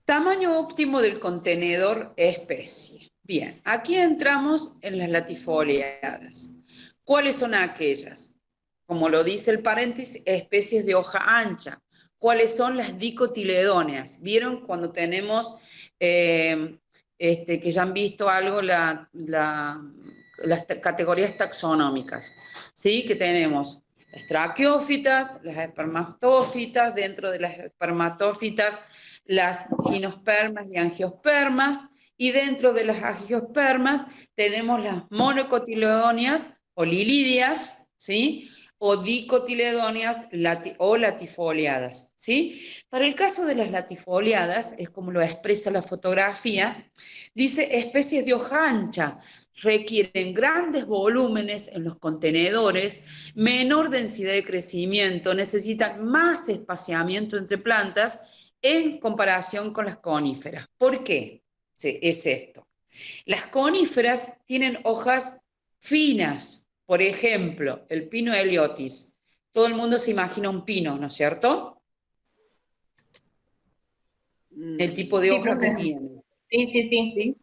Tamaño óptimo del contenedor especie. Bien, aquí entramos en las latifoliadas. ¿Cuáles son aquellas? Como lo dice el paréntesis, especies de hoja ancha. ¿Cuáles son las dicotiledóneas? ¿Vieron cuando tenemos, que ya han visto algo, las categorías taxonómicas? ¿Sí? Que tenemos las traqueófitas, las espermatófitas, dentro de las espermatófitas las gimnospermas y angiospermas, y dentro de las angiospermas tenemos las monocotiledóneas o lilidias, ¿sí? O dicotiledóneas o latifoliadas, ¿sí? Para el caso de las latifoliadas, es como lo expresa la fotografía, dice especies de hoja ancha, requieren grandes volúmenes en los contenedores, menor densidad de crecimiento, necesitan más espaciamiento entre plantas en comparación con las coníferas. ¿Por qué? Sí, es esto. Las coníferas tienen hojas finas, por ejemplo, el pino heliotis. Todo el mundo se imagina un pino, ¿no es cierto? El tipo de Sí, hoja que profe. tiene. Sí, sí, sí.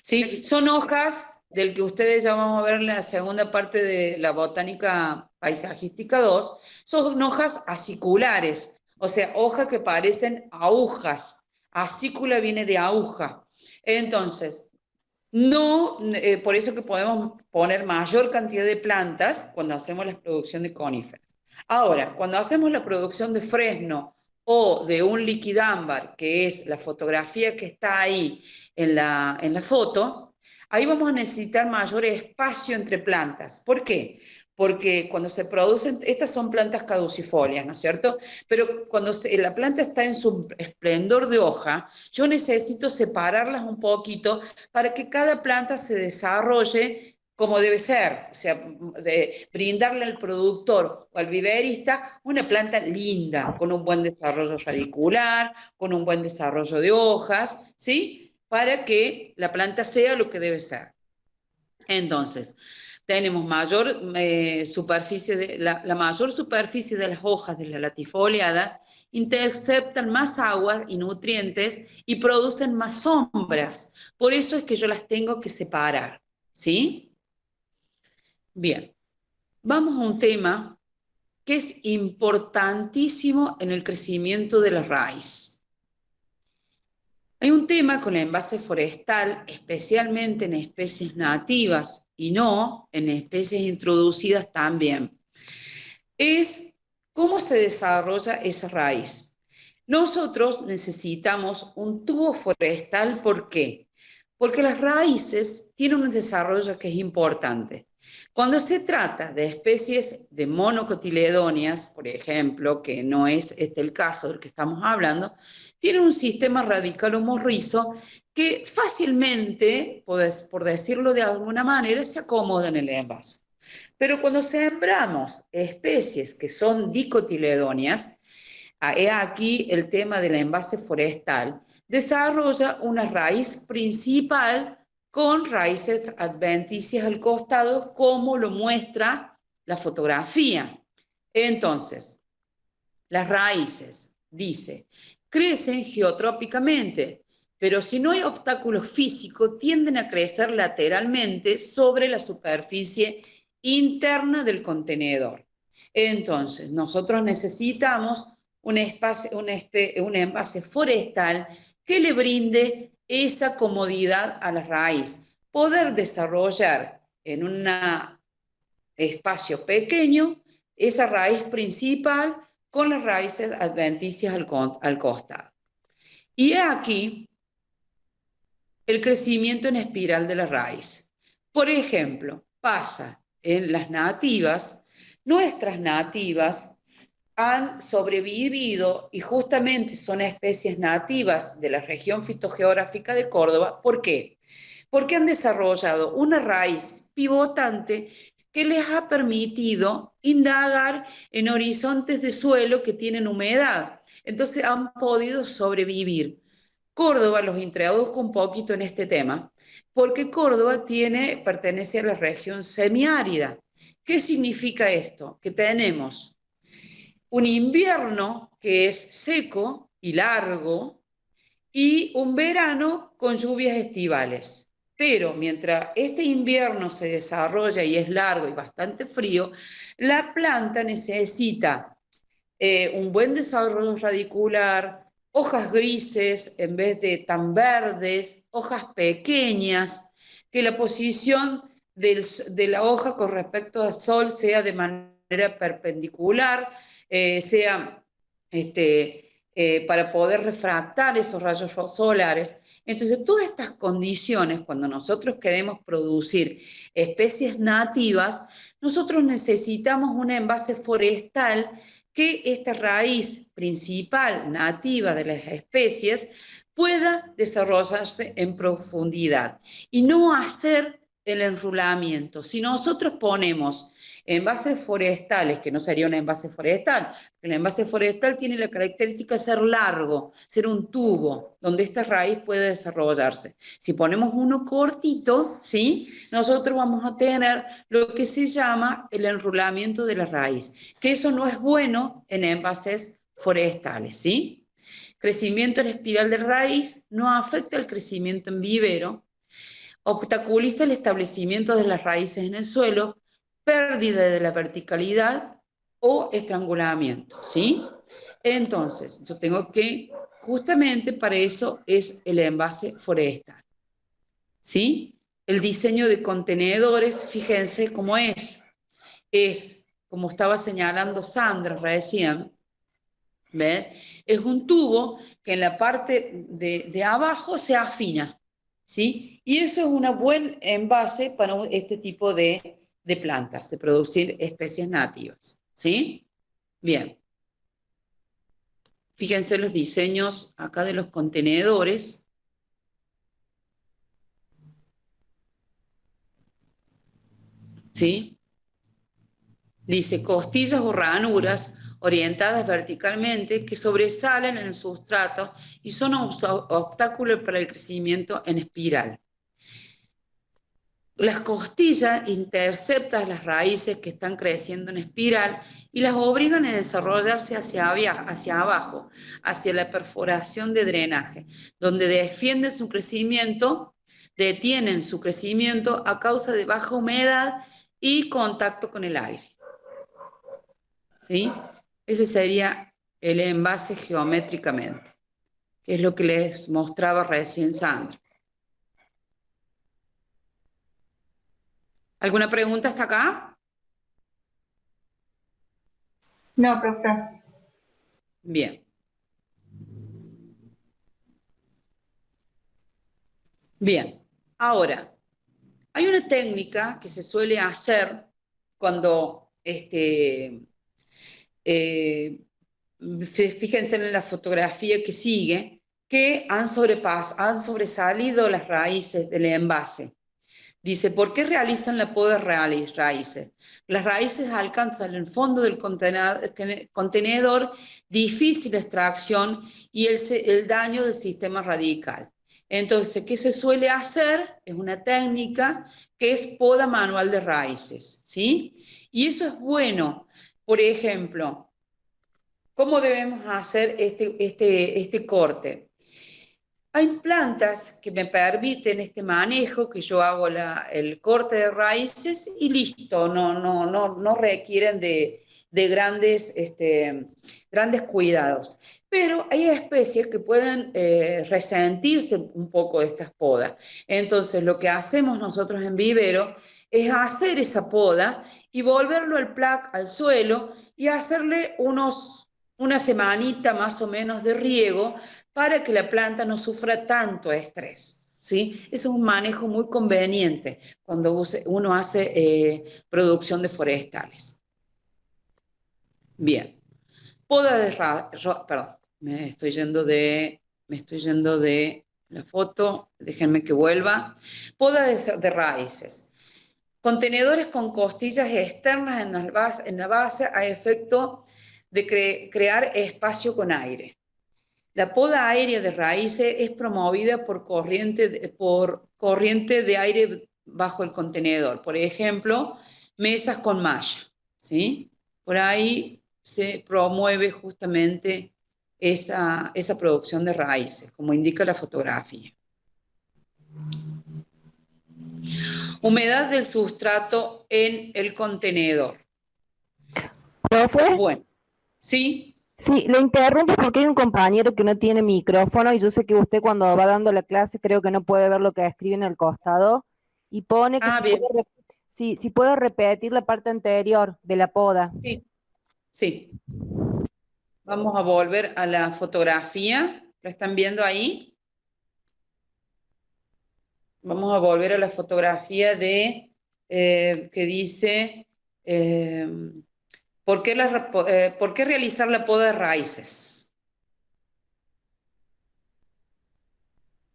¿Sí? ¿Sí? Son hojas del que ustedes ya vamos a ver en la segunda parte de la botánica paisajística 2, son hojas aciculares, o sea, hojas que parecen agujas. Acícula viene de aguja. Entonces, no, por eso que podemos poner mayor cantidad de plantas cuando hacemos la producción de coníferas. Ahora, cuando hacemos la producción de fresno o de un liquidámbar, que es la fotografía que está ahí en la foto, ahí vamos a necesitar mayor espacio entre plantas. ¿Por qué? Porque cuando se producen, estas son plantas caducifolias, ¿no es cierto? Pero cuando la planta está en su esplendor de hoja, yo necesito separarlas un poquito para que cada planta se desarrolle como debe ser, o sea, brindarle al productor o al viverista una planta linda, con un buen desarrollo radicular, con un buen desarrollo de hojas, ¿sí? Para que la planta sea lo que debe ser. Entonces, tenemos mayor superficie, la mayor superficie de las hojas de la latifoliada interceptan más agua y nutrientes y producen más sombras. Por eso es que yo las tengo que separar, ¿sí? Bien, vamos a un tema que es importantísimo en el crecimiento de la raíz. Hay un tema con el envase forestal, especialmente en especies nativas y no en especies introducidas también. Es cómo se desarrolla esa raíz. Nosotros necesitamos un tubo forestal, ¿por qué? Porque las raíces tienen un desarrollo que es importante. Cuando se trata de especies de monocotiledóneas, por ejemplo, que no es este el caso del que estamos hablando, tienen un sistema radical o morrizo que fácilmente, por decirlo de alguna manera, se acomoda en el envase. Pero cuando sembramos especies que son dicotiledóneas, he aquí el tema del envase forestal, desarrolla una raíz principal con raíces adventicias al costado, como lo muestra la fotografía. Entonces, las raíces, dice, crecen geotrópicamente, pero si no hay obstáculo físico, tienden a crecer lateralmente sobre la superficie interna del contenedor. Entonces, nosotros necesitamos un envase forestal que le brinde esa comodidad a la raíz, poder desarrollar en un espacio pequeño esa raíz principal con las raíces adventicias al costado. Y aquí el crecimiento en espiral de la raíz. Por ejemplo, pasa en las nativas, nuestras nativas han sobrevivido y justamente son especies nativas de la región fitogeográfica de Córdoba. ¿Por qué? Porque han desarrollado una raíz pivotante que les ha permitido indagar en horizontes de suelo que tienen humedad. Entonces han podido sobrevivir. Córdoba los introduzco un poquito en este tema, porque Córdoba pertenece a la región semiárida. ¿Qué significa esto? Que tenemos un invierno que es seco y largo, y un verano con lluvias estivales. Pero mientras este invierno se desarrolla y es largo y bastante frío, la planta necesita un buen desarrollo radicular, hojas grises en vez de tan verdes, hojas pequeñas, que la posición de la hoja con respecto al sol sea de manera perpendicular, sea para poder refractar esos rayos solares. Entonces, todas estas condiciones, cuando nosotros queremos producir especies nativas, nosotros necesitamos un envase forestal que esta raíz principal nativa de las especies pueda desarrollarse en profundidad y no hacer el enrulamiento. Si nosotros ponemos envases forestales, que no sería un envase forestal, el envase forestal tiene la característica de ser largo, ser un tubo donde esta raíz puede desarrollarse. Si ponemos uno cortito, ¿sí? Nosotros vamos a tener lo que se llama el enrulamiento de la raíz, que eso no es bueno en envases forestales, ¿sí? Crecimiento en espiral de raíz no afecta el crecimiento en vivero, obstaculiza el establecimiento de las raíces en el suelo, pérdida de la verticalidad o estrangulamiento, ¿sí? Entonces, yo tengo que, justamente para eso es el envase forestal, ¿sí? El diseño de contenedores, fíjense cómo es, como estaba señalando Sandra recién, ¿ven? Es un tubo que en la parte de abajo se afina, ¿sí? Y eso es un buen envase para este tipo de plantas, de producir especies nativas, ¿sí? Bien. Fíjense los diseños acá de los contenedores. ¿Sí? Dice costillas o ranuras orientadas verticalmente que sobresalen en el sustrato y son obstáculos para el crecimiento en espiral. Las costillas interceptan las raíces que están creciendo en espiral y las obligan a desarrollarse hacia abajo, hacia la perforación de drenaje, donde defienden su crecimiento, detienen su crecimiento a causa de baja humedad y contacto con el aire. ¿Sí? Ese sería el envase geométricamente, que es lo que les mostraba recién Sandra. ¿Alguna pregunta hasta acá? No, profe. Bien. Bien. Ahora, hay una técnica que se suele hacer cuando, fíjense en la fotografía que sigue, que han sobresalido las raíces del envase. Dice, ¿por qué realizan la poda de raíces? Las raíces alcanzan el fondo del contenedor, difícil extracción y el daño del sistema radical. Entonces, ¿qué se suele hacer? Es una técnica que es poda manual de raíces, ¿sí? Y eso es bueno. Por ejemplo, ¿cómo debemos hacer este corte? Hay plantas que me permiten este manejo, que yo hago el corte de raíces y listo, no requieren de grandes cuidados. Pero hay especies que pueden resentirse un poco de estas podas. Entonces, lo que hacemos nosotros en vivero es hacer esa poda y volverlo al plac al suelo y hacerle una semanita más o menos de riego para que la planta no sufra tanto estrés, ¿sí? Eso es un manejo muy conveniente cuando uno hace producción de forestales. Bien. Poda de perdón, me estoy yendo de la foto, déjenme que vuelva. Poda de raíces. Contenedores con costillas externas en la base a efecto de crear espacio con aire. La poda aérea de raíces es promovida por corriente de aire bajo el contenedor. Por ejemplo, mesas con malla, ¿sí? Por ahí se promueve justamente esa producción de raíces, como indica la fotografía. Humedad del sustrato en el contenedor. ¿Profe? Bueno, ¿sí? Sí, le interrumpo porque hay un compañero que no tiene micrófono y yo sé que usted cuando va dando la clase creo que no puede ver lo que escribe en el costado y pone que Ah, bien. si puede repetir la parte anterior de la poda. Sí, sí. Vamos a volver a la fotografía. ¿Lo están viendo ahí? Vamos a volver a la fotografía de que dice ¿por qué realizar la poda de raíces?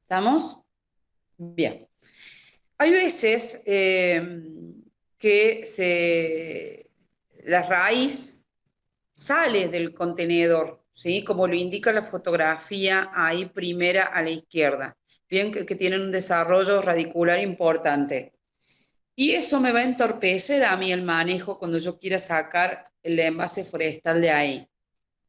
¿Estamos? Bien. Hay veces que la raíz sale del contenedor, ¿sí? Como lo indica la fotografía ahí primera a la izquierda. Bien, que tienen un desarrollo radicular importante. Y eso me va a entorpecer a mí el manejo cuando yo quiera sacar el envase forestal de ahí.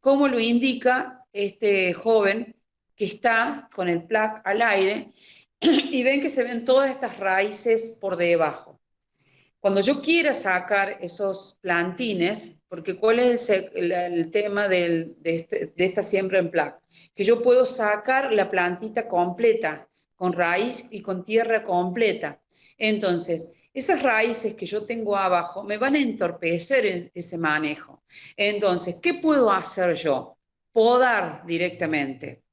Como lo indica este joven que está con el plac al aire y ven que se ven todas estas raíces por debajo. Cuando yo quiera sacar esos plantines, porque ¿cuál es el tema de esta siembra en plac? Que yo puedo sacar la plantita completa, con raíz y con tierra completa. Entonces, esas raíces que yo tengo abajo me van a entorpecer ese manejo. Entonces, ¿qué puedo hacer yo? Podar directamente.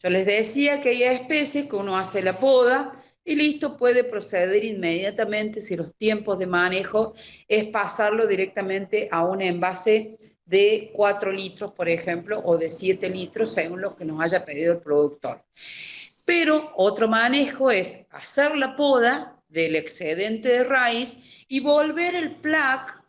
Yo les decía que hay especies que uno hace la poda y listo, puede proceder inmediatamente si los tiempos de manejo es pasarlo directamente a un envase de 4 litros, por ejemplo, o de 7 litros, según lo que nos haya pedido el productor. Pero otro manejo es hacer la poda del excedente de raíz y volver el plac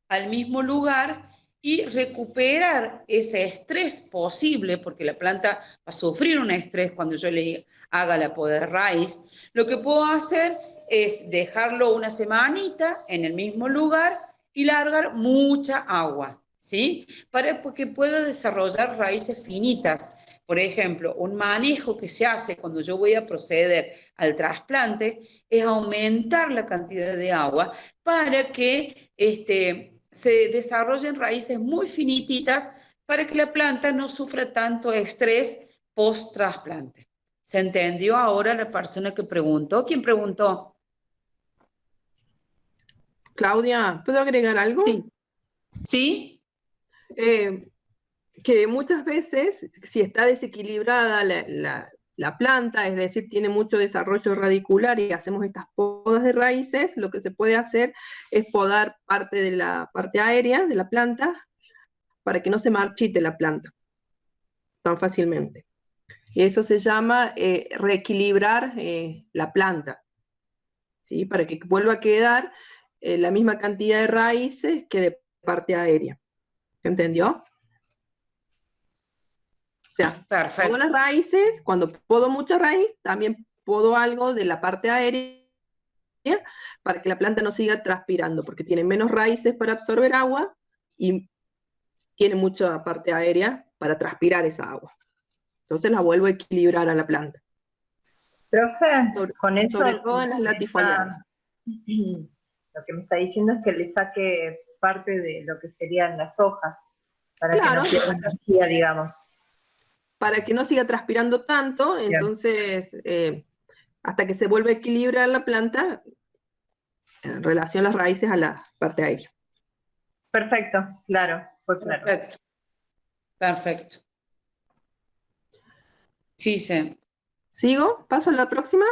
al mismo lugar y recuperar ese estrés posible, porque la planta va a sufrir un estrés cuando yo le haga la poda de raíz. Lo que puedo hacer es dejarlo una semanita en el mismo lugar y largar mucha agua, ¿sí? Para que pueda desarrollar raíces finitas. Por ejemplo, un manejo que se hace cuando yo voy a proceder al trasplante es aumentar la cantidad de agua para que se desarrollen raíces muy finititas para que la planta no sufra tanto estrés post-trasplante. ¿Se entendió ahora la persona que preguntó? ¿Quién preguntó? Claudia, ¿puedo agregar algo? Sí. ¿Sí? Que muchas veces, si está desequilibrada la planta, es decir, tiene mucho desarrollo radicular y hacemos estas podas de raíces, lo que se puede hacer es podar parte de la parte aérea de la planta para que no se marchite la planta tan fácilmente. Y eso se llama reequilibrar la planta, ¿sí? Para que vuelva a quedar la misma cantidad de raíces que de parte aérea. ¿Entendió? O sea, perfecto. podo las raíces, cuando podo mucha raíz, también podo algo de la parte aérea para que la planta no siga transpirando, porque tiene menos raíces para absorber agua y tiene mucha parte aérea para transpirar esa agua. Entonces la vuelvo a equilibrar a la planta. Profe, con eso Sobre todo en las latifoliadas. Lo que me está diciendo es que le saque parte de lo que serían las hojas, para Claro, que no pierda energía, digamos. para que no siga transpirando tanto, Bien. entonces hasta que se vuelva a equilibrar la planta en relación las raíces a la parte aérea. Perfecto, claro, fue claro. Perfecto. Perfecto. Sí, sí. ¿Sigo? ¿Paso a la próxima?